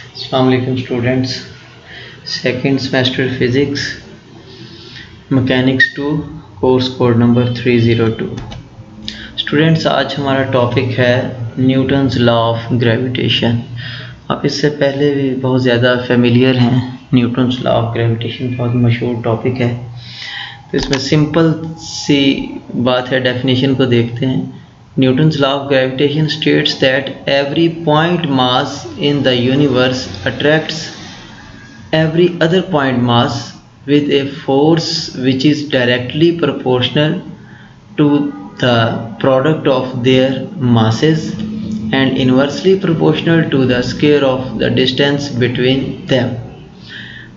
अस्सलाम वालेकुम students. Second semester physics mechanics 2 course code number 302। Students, आज हमारा टॉपिक है न्यूटन्स लॉ ऑफ ग्रेविटेशन। आप इससे पहले भी बहुत ज़्यादा फेमिलियर हैं। न्यूटन्स लॉ ऑफ ग्रेविटेशन बहुत मशहूर टॉपिक है। तो इसमें सिंपल सी बात है, डेफिनेशन को देखते हैं। Newton's law of gravitation states that every point mass in the universe attracts every other point mass with a force which is directly proportional to the product of their masses and inversely proportional to the square of the distance between them.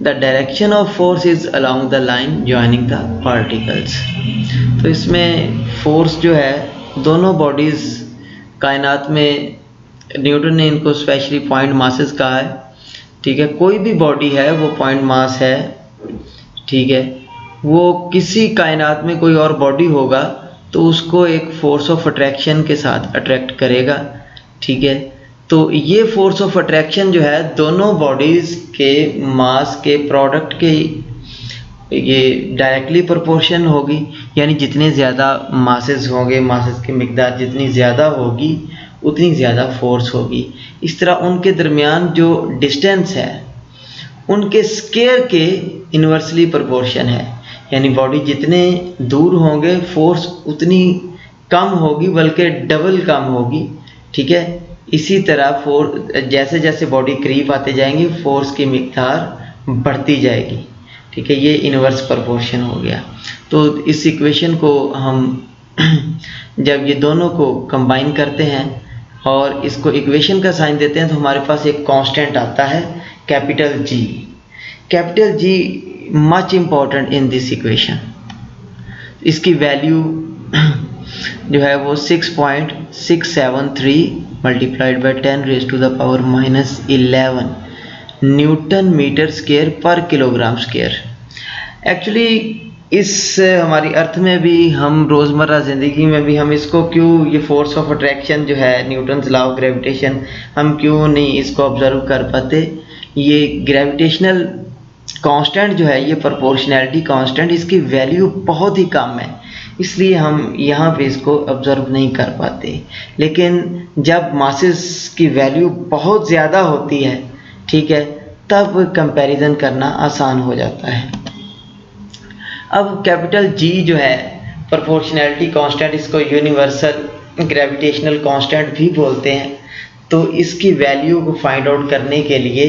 The direction of force is along the line joining the particles. तो इसमें force जो है दोनों bodies कायनात में, Newton ने इनको specially point masses कहा है। ठीक है, कोई भी बॉडी है वो पॉइंट मास है। ठीक है, वो किसी कायनात में कोई और बॉडी होगा तो उसको एक फोर्स ऑफ अट्रैक्शन के साथ अट्रैक्ट करेगा। ठीक है, तो ये फोर्स ऑफ अट्रैक्शन जो है दोनों बॉडीज़ के मास के प्रोडक्ट के ये डायरेक्टली प्रोपोर्शन होगी, यानी जितने ज़्यादा मासेस होंगे, मासेस की मिकदार जितनी ज़्यादा होगी उतनी ज़्यादा फोर्स होगी। इस तरह उनके दरमियान जो डिस्टेंस है उनके स्केयर के इन्वर्सली प्रोपोर्शन है, यानी बॉडी जितने दूर होंगे फोर्स उतनी कम होगी, बल्कि डबल कम होगी। ठीक है, इसी तरह जैसे जैसे बॉडी करीब आते जाएंगी फोर्स की मिकदार बढ़ती जाएगी। ठीक है, ये इन्वर्स प्रोपोर्शन हो गया। तो इस इक्वेशन को हम जब ये दोनों को कंबाइन करते हैं और इसको इक्वेशन का साइन देते हैं तो हमारे पास एक कांस्टेंट आता है capital G. Capital G much important in this equation. इसकी वैल्यू जो है वो 6.673 multiplied by 10⁻⁻11 newton metre square पर किलोग्राम स्क्वायर। एक्चुअली इस हमारी अर्थ में भी, हम रोज़मर्रा ज़िंदगी में भी हम इसको क्यों, ये फोर्स ऑफ अट्रैक्शन जो है न्यूटन्स लॉ ऑफ ग्रेविटेशन, हम क्यों नहीं इसको ऑब्जर्व कर पाते। ये ग्रेविटेशनल कांस्टेंट जो है, ये प्रोपोर्शनैलिटी कांस्टेंट, इसकी वैल्यू बहुत ही कम है, इसलिए हम यहाँ पे इसको ऑब्जर्व नहीं कर पाते। लेकिन जब मासेस की वैल्यू बहुत ज़्यादा होती है, ठीक है, तब कंपैरिजन करना आसान हो जाता है। अब कैपिटल जी जो है प्रोपोर्शनैलिटी कांस्टेंट, इसको यूनिवर्सल ग्रेविटेशनल कांस्टेंट भी बोलते हैं। तो इसकी वैल्यू को फाइंड आउट करने के लिए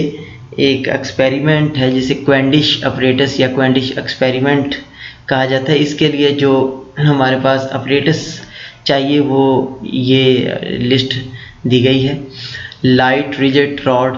एक एक्सपेरिमेंट है जिसे क्वेंडिश अपरेटस या क्वेंडिश एक्सपेरिमेंट कहा जाता है। इसके लिए जो हमारे पास अपरेटस चाहिए वो ये लिस्ट दी गई है। Light rigid rod